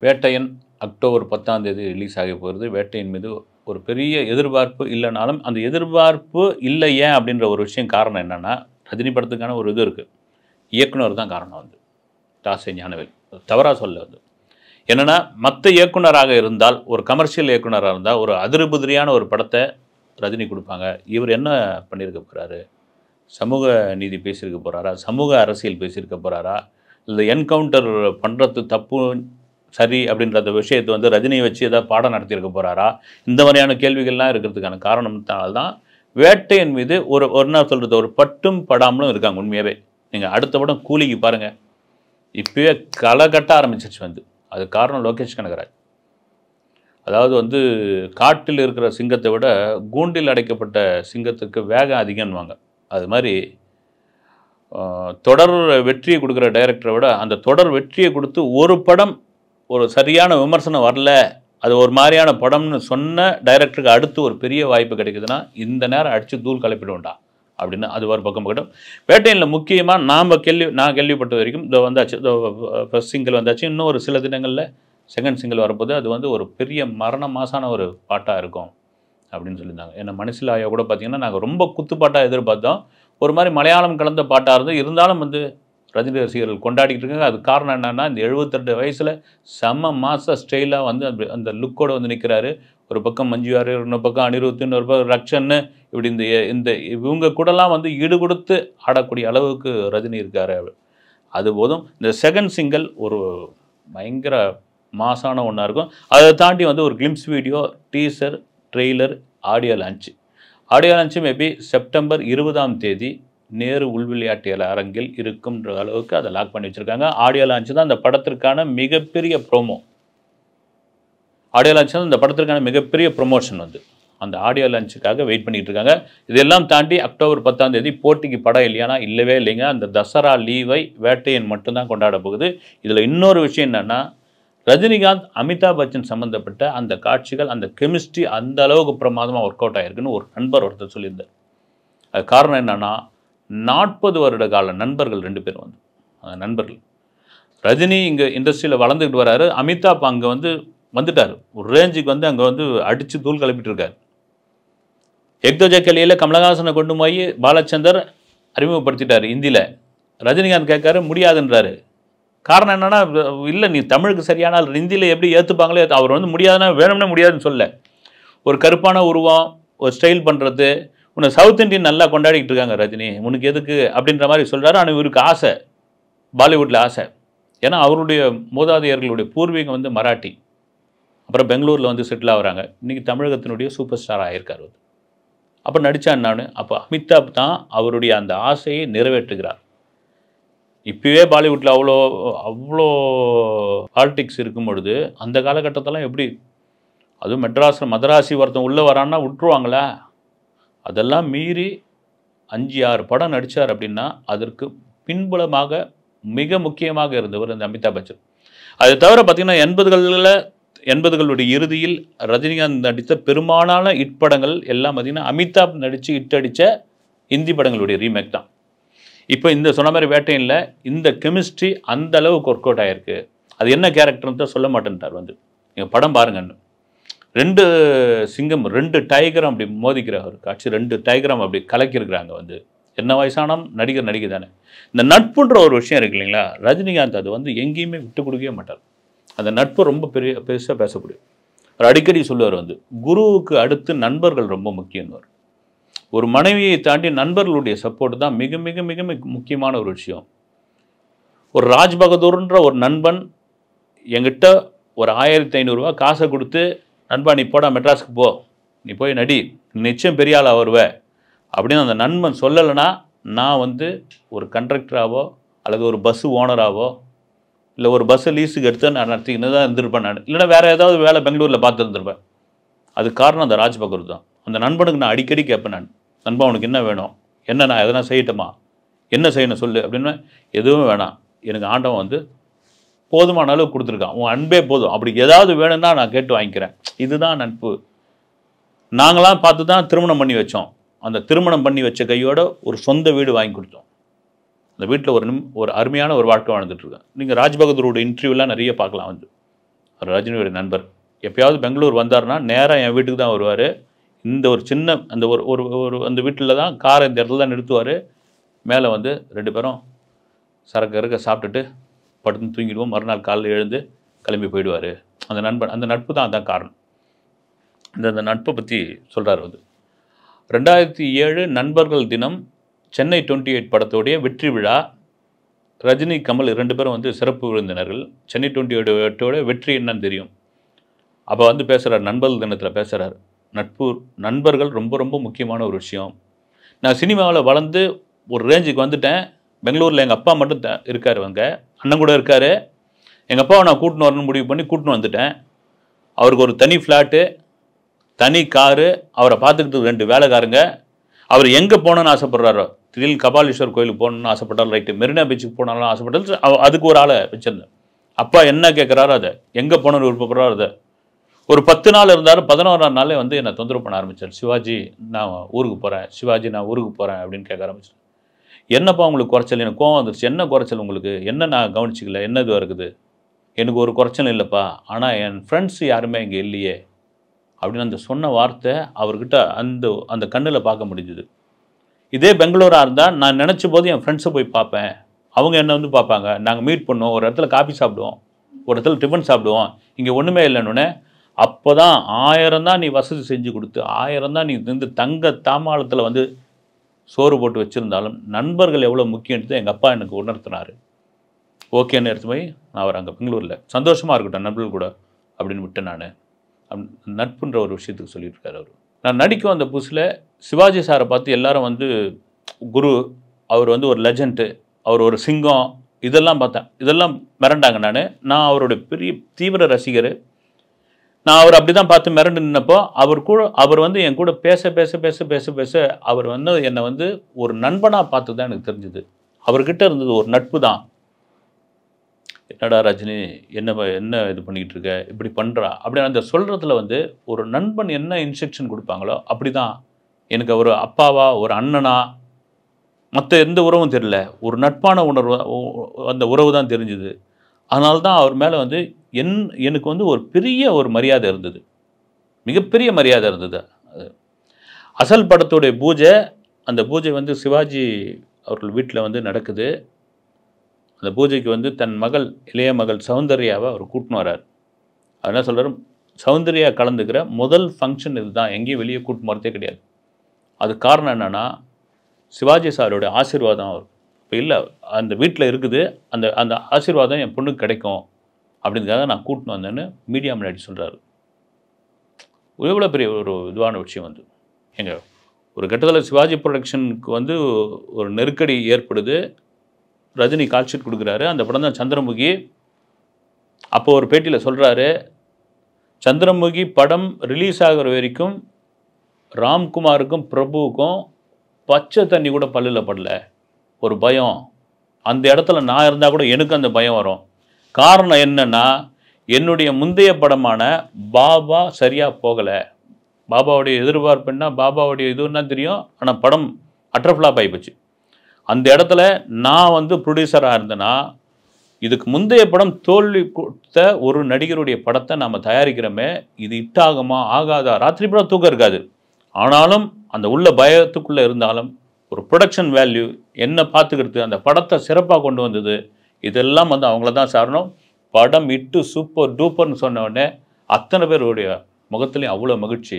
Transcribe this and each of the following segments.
Vettaiyan October 10ஆம் தேதி release ஆக போகிறது. வேட்டையன் மீது ஒரு பெரிய எதிர்பார்ப்பு இல்லைனாலும், அந்த எதிர்பார்ப்பு இல்லை ஏன் அப்படின்ற ஒரு விஷயம் காரணம் என்னன்னா, ரஜினி படத்துக்கான ஒரு இது இருக்குது. இயக்குனர் தான் காரணம் வந்து. தாசை ஞானவேல். தவறா சொல்ல வந்து. என்னன்னா, மத்த இயக்குனராக இருந்தால், ஒரு கமர்ஷியல் இயக்குனரா இருந்தா, ஒரு அதிரிபுதிரியான ஒரு படத்தை ரஜினி குடுப்பாங்க. இவர் என்ன பண்ணியிருக்க போறாரு? சமூக நீதி பேசியிருக்க போறாரா? சமூக அரசியல் பேசியிருக்க போறாரா? இல்ல என்கவுண்டர் பண்றது தப்பு, சரி அப்படின்ற அந்த விஷயத்தை வந்து ரஜினியை வச்சு ஏதாவது பாடம் நடத்தியிருக்க போறாரா? இந்த மாதிரியான கேள்விகள்லாம் இருக்கிறதுக்கான காரணத்தினால தான் வேட்டையன் மீது ஒரு என்ன சொல்றது, ஒரு பட்டும் படாமலும் இருக்காங்க உண்மையாவே. நீங்க அடுத்த படம் கூலிக்கு பாருங்க. இப்பயே களை கட்ட ஆரம்பிச்சிருச்சு வந்து. அதுக்கு காரணம் லோகேஷ் கனகராஜ். அதாவது வந்து காட்டில் இருக்கிற சிங்கத்தை விட கூண்டில் அடைக்கப்பட்ட சிங்கத்துக்கு வேகம் அதிகம்னுவாங்க. அது மாதிரி தொடர் வெற்றியை கொடுக்குற டைரக்டரை விட அந்த தொடர் வெற்றியை கொடுத்து ஒரு படம் ஒரு சரியான விமர்சனம் வரல, அது ஒரு மாதிரியான படம்னு சொன்ன டைரக்டருக்கு அடுத்து ஒரு பெரிய வாய்ப்பு கிடைக்குதுன்னா இந்த நேரம் அடித்து தூள் கலப்பிடுவோண்டா அப்படின்னு அது ஒரு பக்கம் பக்கட்டும். வேட்டையனில் முக்கியமாக நான் கேள்விப்பட்ட வரைக்கும் இதோ வந்தாச்சு, இதோ ஃபர்ஸ்ட் சிங்கிள் வந்தாச்சு, இன்னும் ஒரு சில தினங்களில் செகண்ட் சிங்கிள் வரப்போது. அது வந்து ஒரு பெரிய மரண மாசான ஒரு பாட்டாக இருக்கும் அப்படின்னு சொல்லியிருந்தாங்க. ஏன்னா மனசில் ஆயா கூட பார்த்தீங்கன்னா நாங்கள் ரொம்ப குத்துப்பாட்டாக எதிர்பார்த்தோம். ஒரு மாதிரி மலையாளம் கலந்த பாட்டாக இருந்து இருந்தாலும் வந்து ரஜினி ரசிகர்கள் கொண்டாடிட்டு இருக்காங்க. அது காரணம் என்னென்னா, இந்த 72 வயசில் செம்ம மாச ஸ்டைலாக வந்து அந்த லுக்கோடு வந்து நிற்கிறாரு. ஒரு பக்கம் மஞ்சு வாரியர், இன்னொரு பக்கம் அனிருத், இன்னொரு பக்கம் ரக்ஷன்னு, இப்படி இந்த இவங்க கூடலாம் வந்து ஈடு கொடுத்து ஆடக்கூடிய அளவுக்கு ரஜினி இருக்காரு. அது போதும். இந்த செகண்ட் சிங்கிள் ஒரு பயங்கர மாசான ஒன்றா இருக்கும். அதை தாண்டி வந்து ஒரு glimpse video, teaser, trailer, audio launch. Audio launch maybe September 20ஆம் தேதி நேரு உள்விளையாட்டு அரங்கில் இருக்கும்ன்ற அளவுக்கு அதை லாக் பண்ணி வச்சுருக்காங்க. ஆடியோ லான்ச் தான் அந்த படத்திற்கான மிகப்பெரிய ப்ரோமோ. ஆடியோ லான்ச் தான் இந்த படத்திற்கான மிகப்பெரிய ப்ரொமோஷன் வந்து. அந்த ஆடியோ லான்ச்சுக்காக வெயிட் பண்ணிட்டு இருக்காங்க. இதெல்லாம் தாண்டி அக்டோபர் 10ஆம் தேதி போட்டிக்கு படம் இல்லையானா இல்லவே இல்லைங்க. அந்த தசரா லீவை வேட்டையன் மட்டும்தான் கொண்டாட போகுது. இதில் இன்னொரு விஷயம் என்னென்னா, ரஜினிகாந்த் அமிதாப் பச்சன் சம்மந்தப்பட்ட அந்த காட்சிகள், அந்த கெமிஸ்ட்ரி அந்த அளவுக்கு பிரமாதமாக ஒர்க் அவுட் ஆகிருக்குன்னு ஒரு நண்பர் ஒருத்தர் சொல்லியிருந்தார். அது காரணம் என்னென்னா, 40 வருட கால நண்பர்கள் 2 பேரும் வந்து அந்த நண்பர்கள். ரஜினி இங்கே இண்டஸ்ட்ரியில் வளர்ந்துக்கிட்டு வராரு. அமிதாப் அங்கே வந்துட்டார். ஒரு ரேஞ்சுக்கு வந்து அங்கே வந்து அடித்து தூள் கிளப்பிட்டு இருக்கார். எக்தோஜா கலியில் கமலஹாசனை கொண்டு போய் பாலச்சந்தர் அறிமுகப்படுத்திட்டார் ஹிந்தியில். ரஜினிகாந்த் கேட்காரு, முடியாதுன்றாரு. காரணம் என்னென்னா, இல்லை நீ தமிழுக்கு சரியான ஹிந்தியில் எப்படி ஏற்றுப்பாங்களே, அவர் வந்து முடியாதுன்னா வேணும்னே முடியாதுன்னு சொல்ல. ஒரு கருப்பான உருவம், ஒரு ஸ்டைல் பண்ணுறது, உன்னை சவுத் இண்டியன் நல்லா கொண்டாடிக்கிட்டு இருக்காங்க ரஜினி, உனக்கு எதுக்கு அப்படின்ற மாதிரி சொல்கிறாரு. ஆனால் இவருக்கு ஆசை, பாலிவுட்டில் ஆசை. ஏன்னா அவருடைய மூதாதையர்களுடைய பூர்வீகம் வந்து மராட்டி. அப்புறம் பெங்களூரில் வந்து செட்டில் ஆகிறாங்க. இன்றைக்கி தமிழகத்தினுடைய சூப்பர் ஸ்டார் ஆகியிருக்கார். அப்போ நடித்தான் நான். அப்போ அமிதாப் தான் அவருடைய அந்த ஆசையை நிறைவேற்றுகிறார். இப்போவே பாலிவுட்டில் அவ்வளோ பாலிடிக்ஸ் இருக்கும் பொழுது அந்த காலகட்டத்தெல்லாம் எப்படி, அதுவும் மதராசி ஒருத்தன் உள்ளே வரான்னா விட்டுருவாங்களா? அதெல்லாம் மீறி 5-6 படம் நடித்தார் அப்படின்னா அதற்கு பின்புலமாக மிக முக்கியமாக இருந்தவர் இந்த அமிதாப் பச்சன். அதை தவிர பார்த்திங்கன்னா 80களுடைய இறுதியில் ரஜினிகாந்த் நடித்த பெரும்பாலான ஹிட் படங்கள் எல்லாம் பார்த்திங்கன்னா அமிதாப் நடித்து ஹிட் அடித்த ஹிந்தி படங்களுடைய ரீமேக் தான். இப்போ இந்த சொன்ன மாதிரி வேட்டையில் இந்த கெமிஸ்ட்ரி அந்த அளவுக்கு ஒர்க் அவுட் ஆகிருக்கு. அது என்ன கேரக்டர்னு தான் சொல்ல மாட்டேன்ட்டார் வந்து. நீங்கள் படம் பாருங்கன்னு. 2 சிங்கம் 2 டைகரம் அப்படி மோதிக்கிற ஒரு காட்சி. 2 டைகரம் அப்படி கலக்கியிருக்கிறாங்க வந்து. என்ன வயசானம் நடிகை தானே. இந்த நட்புன்ற ஒரு விஷயம் இருக்குது இல்லைங்களா, ரஜினிகாந்த் அது வந்து எங்கேயுமே விட்டு கொடுக்கவே மாட்டார். அந்த நட்பு ரொம்ப பெருசாக பேசக்கூடிய அவர் அடிக்கடி சொல்லுவார் வந்து, குருவுக்கு அடுத்து நண்பர்கள் ரொம்ப முக்கியம்னு. ஒரு மனைவியை தாண்டி நண்பர்களுடைய சப்போர்ட் தான் மிக மிக மிக முக்கியமான ஒரு விஷயம். ஒரு ராஜ் பகதூர்ன்ற ஒரு நண்பன் என்கிட்ட ஒரு 1500 ரூபா காசை கொடுத்து, நண்பா நீ போடா மெட்ராஸுக்கு போ, நீ போய் நடி, நிச்சயம் பெரிய ஆளாக வருவே அப்படின்னு அந்த நண்பன் சொல்லலைன்னா, நான் வந்து ஒரு கண்டக்டராகவோ அல்லது ஒரு பஸ்ஸு ஓனராகவோ இல்லை ஒரு பஸ்ஸை லீஸுக்கு எடுத்து நான் நடத்திக்கின்னு தான் இருந்திருப்பேன் நான். இல்லைனா வேறு ஏதாவது வேலை பெங்களூரில் பார்த்துருந்துருப்பேன். அது காரணம் அந்த ராஜ் பகதூர் தான். அந்த நண்பனுக்கு நான் அடிக்கடி கேட்பேன் நான், நண்பா உனக்கு என்ன வேணும், என்ன நான் எதனா செய்யட்டுமா, என்ன செய்யணும் சொல்லு அப்படின்னா, எதுவும் வேணாம், எனக்கு ஆண்டவன் வந்து போதுமான அளவு கொடுத்துருக்கான், உன் அன்பே போதும், அப்படி ஏதாவது வேணும்னா நான் கேட்டு வாங்கிக்கிறேன். இதுதான் நட்பு. நாங்களாம் பார்த்து தான் திருமணம் பண்ணி வச்சோம். அந்த திருமணம் பண்ணி வச்ச கையோட ஒரு சொந்த வீடு வாங்கி கொடுத்தோம். அந்த வீட்டில் ஒரு அருமையான ஒரு வாழ்க்கை வாழ்ந்துட்டுருக்கேன். நீங்கள் ராஜ் பகதூரோட இன்டர்வியூலாம் நிறைய பார்க்கலாம் வந்து. ரஜினியோட நண்பர். எப்பயாவது பெங்களூர் வந்தாருன்னா நேராக என் வீட்டுக்கு தான் வருவார். இந்த ஒரு சின்ன அந்த ஒரு ஒரு ஒரு அந்த வீட்டில் தான் காரை இந்த இடத்துல தான் நிறுத்துவார். மேலே வந்து 2 பேரும் சரக்கு சாப்பிட்டுட்டு படுத்து தூங்கிடுவோம். மறுநாள் காலையில் எழுந்து கிளம்பி போயிடுவார். அந்த நட்பு தான் அதான் காரணம். அந்த நட்பை பற்றி சொல்கிறார் வந்து 2007 நண்பர்கள் தினம் சென்னை 28 படத்தோடைய வெற்றி விழா. ரஜினி, கமல் 2 பேரும் வந்து சிறப்பு விருந்தினர்கள். சென்னை 28ஓட வெற்றி என்னன்னு தெரியும். அப்போ வந்து பேசுகிறார், நண்பர்கள் தினத்தில் பேசுகிறார். நண்பர்கள் ரொம்ப ரொம்ப முக்கியமான ஒரு விஷயம். நான் சினிமாவில் வளர்ந்து ஒரு ரேஞ்சுக்கு வந்துட்டேன். பெங்களூரில் எங்கள் அப்பா மட்டும் இருக்கார், அங்கே அண்ணன் கூட இருக்கார். எங்கள் அப்பாவை நான் கூட்டின்னு வரணும்னு முடிவு பண்ணி கூட்டின்னு வந்துட்டேன். அவருக்கு ஒரு தனி ஃப்ளாட்டு, தனி காரு, அவரை பார்த்துக்கிட்டு 2 வேலைக்காரங்க. அவர் எங்கே போகணுன்னு ஆசைப்படுறாரோ, திடீர்னு கபாலீஸ்வர் கோயிலுக்கு போகணுன்னு ஆசைப்பட்டார், ரைட்டு மெரினா பீச்சுக்கு போனாலும் ஆசைப்பட்டார். அதுக்கு ஒரு ஆளை வச்சுருந்தேன். அப்பா என்ன கேட்குறாரோ அதை, எங்கே போகணுன்னு விருப்பப்படுறாரோ அதை. ஒரு 10 நாள் இருந்தார். 11ஆம் நாளே வந்து என்னை தொந்தரவு பண்ண ஆரம்பித்தார். சிவாஜி நான் ஊருக்கு போகிறேன், சிவாஜி நான் ஊருக்கு போகிறேன் அப்படின்னு கேட்க ஆரம்பிச்சேன். என்னப்பா உங்களுக்கு குறைச்சல்? எனக்கு கோவம் வந்துருச்சு. என்ன குறைச்சல் உங்களுக்கு? என்ன நான் கவனிச்சிக்கல? என்ன இதுவாக இருக்குது? எனக்கு ஒரு குறைச்சல் இல்லைப்பா, ஆனால் என் ஃப்ரெண்ட்ஸ் யாருமே இங்கே இல்லையே அப்படின்னு அந்த சொன்ன வார்த்தை அவர்கிட்ட அந்த கண்ணில் பார்க்க முடிஞ்சுது. இதே பெங்களூராக இருந்தால் நான் நினச்ச போது என் ஃப்ரெண்ட்ஸை போய் பார்ப்பேன், அவங்க என்னை வந்து பார்ப்பாங்க, நாங்கள் மீட் பண்ணுவோம், ஒரு இடத்துல காஃபி சாப்பிடுவோம், ஒரு இடத்துல டிஃபன் சாப்பிடுவோம். இங்கே ஒன்றுமே இல்லைன்னு அப்போ தான் 1000 தான் நீ வசதி செஞ்சு கொடுத்து, 1000 தான் நீ இந்த தங்க தாமாளத்தில் வந்து சோறு போட்டு வச்சுருந்தாலும் நண்பர்கள் எவ்வளோ முக்கியன்றது எங்கள் அப்பா எனக்கு உணர்த்தினார். ஓகேன்னு எடுத்து போய் நான் அவர் அங்கே பெங்களூரில் சந்தோஷமாக இருக்கட்டும் நண்பர்கள் கூட அப்படின்னு விட்டேன். நான் நட்புன்ற ஒரு விஷயத்துக்கு சொல்லிட்டு இருக்காரு அவர். நான் நடிக்க வந்த புதுசில் சிவாஜி சாரை பார்த்து எல்லாரும் வந்து குரு, அவர் வந்து ஒரு லெஜண்ட்டு, அவர் ஒரு சிங்கம், இதெல்லாம் பார்த்தேன். இதெல்லாம் மிரண்டாங்க. நான் அவருடைய பெரிய தீவிர ரசிகர். நான் அவர் அப்படி தான் பார்த்து மிரண்டு நின்னப்போ அவர் வந்து என் கூட பேச பேச பேச பேச பேச அவர் வந்து என்னை வந்து ஒரு நண்பனாக பார்த்து தான் எனக்கு தெரிஞ்சுது. அவர்கிட்ட இருந்தது ஒரு நட்பு தான். என்னடா ரஜினி என்ன இது பண்ணிக்கிட்டு இருக்க, இப்படி பண்ணுறா அப்படின்னு அந்த சொல்கிறதுல வந்து ஒரு நண்பன் என்ன இன்ஸ்ட்ரக்ஷன் கொடுப்பாங்களோ அப்படி தான் எனக்கு ஒரு அப்பாவா, ஒரு அண்ணனா, மற்ற எந்த உறவும் தெரியல. ஒரு நட்பான உணர்வு, அந்த உறவு தான் தெரிஞ்சுது. அதனால தான் அவர் மேலே வந்து எனக்கு வந்து ஒரு பெரிய ஒரு மரியாதை இருந்தது, மிகப்பெரிய மரியாதை இருந்தது. அசல் படத்துடைய பூஜை, அந்த பூஜை வந்து சிவாஜி அவர்கள் வீட்டில் வந்து நடக்குது. அந்த பூஜைக்கு வந்து தன் மகள், இளைய மகள் சௌந்தர்யாவை அவர் கூட்டின்னு வரார். அவர் என்ன சொல்கிறார், சௌந்தர்யா கலந்துக்கிற முதல் ஃபங்க்ஷன் இதுதான், எங்கேயும் வெளியே கூட்டின்னு வரதே கிடையாது. அது காரணம் என்னென்னா சிவாஜி சாரோட ஆசீர்வாதம். அவர் இப்போ இல்லை, அந்த வீட்டில் இருக்குது, அந்த ஆசீர்வாதம் என் பொண்ணுக்கு கிடைக்கும் அப்படின்றதுக்காக நான் கூட்டின்னு வந்தேன்னு மீடியா முன்னாடி சொல்கிறாரு. எவ்வளோ பெரிய ஒரு இதுவான விஷயம் வந்து. எங்கள் ஒரு கட்டத்தில் சிவாஜி ப்ரொடக்ஷனுக்கு வந்து ஒரு நெருக்கடி ஏற்படுது. ரஜினி கால் ஷீட் கொடுக்குறாரு. அந்த படம் தான் சந்திரமுகி. அப்போ ஒரு பேட்டியில் சொல்கிறாரு, சந்திரமுகி படம் ரிலீஸ் ஆகிற வரைக்கும் ராம்குமாருக்கும் பிரபுவுக்கும் பச்சை தண்ணி கூட பல்லில் படல. ஒரு பயம். அந்த இடத்துல நான் இருந்தால் கூட எனக்கு அந்த பயம் வரும். காரணம் என்னென்னா, என்னுடைய முந்தைய படமான பாபா சரியாக போகலை. பாபாவுடைய எதிர்பார்ப்பு என்ன, பாபாவுடைய இதுன்னா தெரியும், ஆனால் படம் அட்டர்ஃப்ளாப் ஆகிப்போச்சு. அந்த இடத்துல நான் வந்து ப்ரொடியூசராக இருந்தேன்னா, இதுக்கு முந்தைய படம் தோல்வி கொடுத்த ஒரு நடிகருடைய படத்தை நாம் தயாரிக்கிறோமே, இது ஹிட்டாகுமா ஆகாதா, ராத்திரி படம் தூக்கம் இருக்காது. ஆனாலும் அந்த உள்ள பயத்துக்குள்ளே இருந்தாலும் ஒரு ப்ரொடக்ஷன் வேல்யூ என்ன பார்த்துக்கிறது, அந்த படத்தை சிறப்பாக கொண்டு வந்தது, இதெல்லாம் வந்து அவங்கள தான் சாரணும். படம் இட்டு சூப்பர் டூப்பர்னு சொன்ன உடனே அத்தனை பேருடைய முகத்துலேயும் அவ்வளோ மகிழ்ச்சி.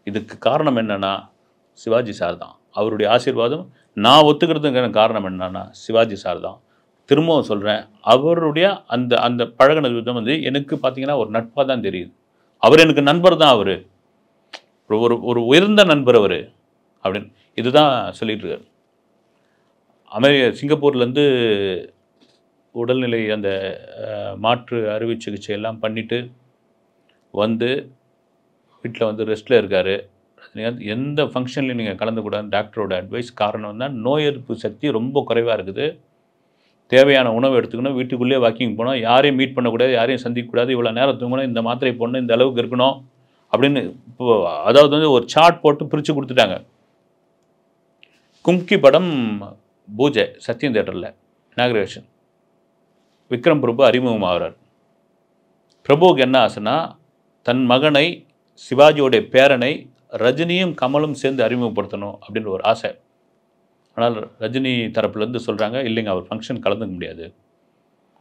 இதுக்கு காரணம் என்னென்னா சிவாஜி சார் தான். அவருடைய ஆசீர்வாதம். நான் ஒத்துக்கிறதுக்கான காரணம் என்னன்னா சிவாஜி சார் தான். திரும்பவும் சொல்கிறேன், அவருடைய அந்த பழகின விதம் வந்து எனக்கு பார்த்தீங்கன்னா ஒரு நட்பாக தான் தெரியுது. அவர் எனக்கு நண்பர் தான். அவர் ஒரு உயர்ந்த நண்பர் அவர் அப்படின்னு இதுதான் சொல்லிட்டு இருக்கார். சிங்கப்பூர்லேருந்து உடல்நிலை அந்த மாற்று அறுவை சிகிச்சை எல்லாம் பண்ணிவிட்டு வந்து வீட்டில் வந்து ரெஸ்ட்டில் இருக்கார். எந்த ஃபங்க்ஷன்லையும் நீங்கள் கலந்துக்கூடாது டாக்டரோட அட்வைஸ். காரணம் தான் நோய் எதிர்ப்பு சக்தி ரொம்ப குறைவாக இருக்குது. தேவையான உணவு எடுத்துக்கணும், வீட்டுக்குள்ளேயே வாக்கிங் போகணும், யாரையும் மீட் பண்ணக்கூடாது, யாரையும் சந்திக்கக்கூடாது, இவ்வளோ நேரம் தூங்கணும், இந்த மாத்திரை போடணும், இந்த அளவுக்கு இருக்கணும் அப்படின்னு இப்போது அதாவது வந்து ஒரு சார்ட் போட்டு பிரித்து கொடுத்துட்டாங்க. கும்கி படம் பூஜை சத்யம் தேட்டரில் இனாகிரேஷன். விக்ரம் பிரபு அறிமுகம் ஆகிறார். பிரபுவுக்கு என்ன ஆசைன்னா தன் மகனை சிவாஜியோடைய பேரனை ரஜினியும் கமலும் சேர்ந்து அறிமுகப்படுத்தணும் அப்படின்ற ஒரு ஆசை. ஆனால் ரஜினி தரப்புலேருந்து சொல்கிறாங்க, இல்லைங்க அவர் ஃபங்க்ஷன் கலந்துக்க முடியாது,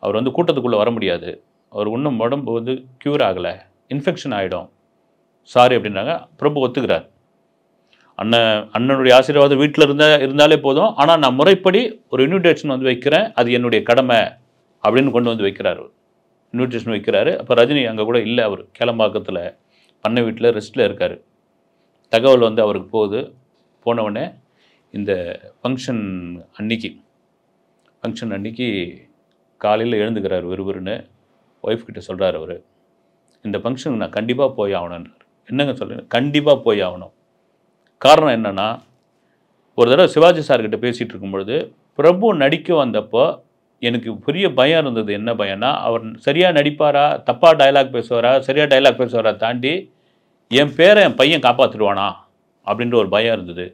அவர் வந்து கூட்டத்துக்குள்ளே வர முடியாது, அவர் இன்னும் உடம்பு வந்து க்யூர் ஆகலை, இன்ஃபெக்ஷன் ஆகிடும், சாரி அப்படின்றாங்க. பிரபு ஒத்துக்கிறார். அண்ணனுடைய ஆசீர்வாதம் வீட்டில் இருந்தாலே போதும், ஆனால் நான் முறைப்படி ஒரு இன்விடேஷன் வந்து வைக்கிறேன், அது என்னுடைய கடமை அப்படின்னு கொண்டு வந்து வைக்கிறார். இன்விடேஷன் வைக்கிறாரு. அப்போ ரஜினி அங்கே கூட இல்லை, அவர் கேளம்பாக்கத்தில் பண்ணை வீட்டில் ரெஸ்ட்டில் இருக்கார். தகவல் வந்து அவருக்கு போகுது. போனவுடனே இந்த ஃபங்க்ஷன் அன்னைக்கு காலையில் எழுந்துக்கிறார் விறுவிறுன்னு. ஒய்ஃப் கிட்ட சொல்கிறார் அவர், இந்த ஃபங்க்ஷனுக்கு நான் கண்டிப்பாக போய் ஆகணுன்றார். என்னங்க சொல்கிறேன், கண்டிப்பாக போய் ஆகணும். காரணம் என்னென்னா, ஒரு தடவை சிவாஜி சார்கிட்ட பேசிகிட்டு இருக்கும்பொழுது பிரபு நடிக்க வந்தப்போ எனக்கு பெரிய பயம் இருந்தது. என்ன பயம்னா, அவர் சரியாக நடிப்பாரா, தப்பாக டைலாக் பேசுவாரா, சரியாக டைலாக் பேசுவாரா தாண்டி என் பேரை என் பையன் காப்பாற்றிடுவானா அப்படின்ற ஒரு பயம் இருந்தது.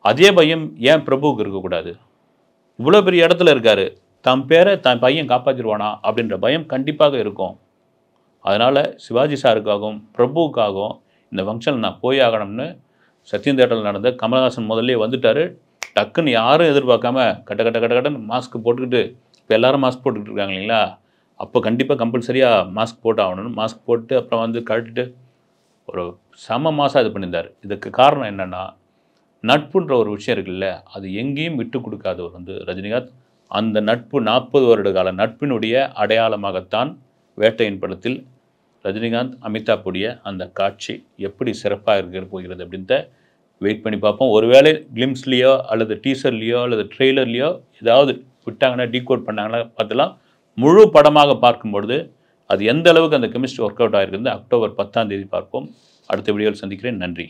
அதே பயம் ஏன் பிரபுவுக்கு இருக்கக்கூடாது? இவ்வளோ பெரிய இடத்துல இருக்கார், தன் பேரை தன் பையன் காப்பாற்றிடுவானா அப்படின்ற பயம் கண்டிப்பாக இருக்கும். அதனால் சிவாஜி சாருக்காகவும் பிரபுவுக்காகவும் இந்த ஃபங்க்ஷனில் நான் போய் ஆகணும்னு சத்யம் தேட்டரில் நடந்த கமலஹாசன் முதல்லே வந்துட்டார். டக்குன்னு யாரும் எதிர்பார்க்காம கட்டன்னு மாஸ்க் போட்டுக்கிட்டு, இப்போ எல்லோரும் மாஸ்க் போட்டுக்கிட்டு இருக்காங்க இல்லைங்களா, அப்போ கண்டிப்பாக கம்பல்சரியாக மாஸ்க் போட்டு ஆகணும்னு மாஸ்க் போட்டு அப்புறம் வந்து கழட்டிட்டு ஒரு செம மாதம் இது பண்ணியிருந்தார். இதுக்கு காரணம் என்னென்னா, நட்புன்ற ஒரு விஷயம் இருக்குல்ல, அது எங்கேயும் விட்டு கொடுக்காதவர் வந்து ரஜினிகாந்த். அந்த நட்பு 40 வருட கால நட்பினுடைய அடையாளமாகத்தான் வேட்டையின் படத்தில் ரஜினிகாந்த் அமிதாப்புடைய அந்த காட்சி எப்படி சிறப்பாக இருக்க போகிறது அப்படின்ட்டு வெயிட் பண்ணி பார்ப்போம். ஒருவேளை கிளிம்ஸ்லேயோ அல்லது டீசர்லேயோ அல்லது ட்ரெய்லர்லேயோ ஏதாவது விட்டாங்கன்னா, டீகோட் பண்ணாங்கன்னா பார்த்துலாம். முழு படமாக பார்க்கும்பொழுது அது எந்த அளவுக்கு அந்த கெமிஸ்ட்ரி ஒர்க் அவுட் ஆகிருக்குது அக்டோபர் 10ஆம் தேதி பார்ப்போம். அடுத்த வீடியோவில் சந்திக்கிறேன். நன்றி.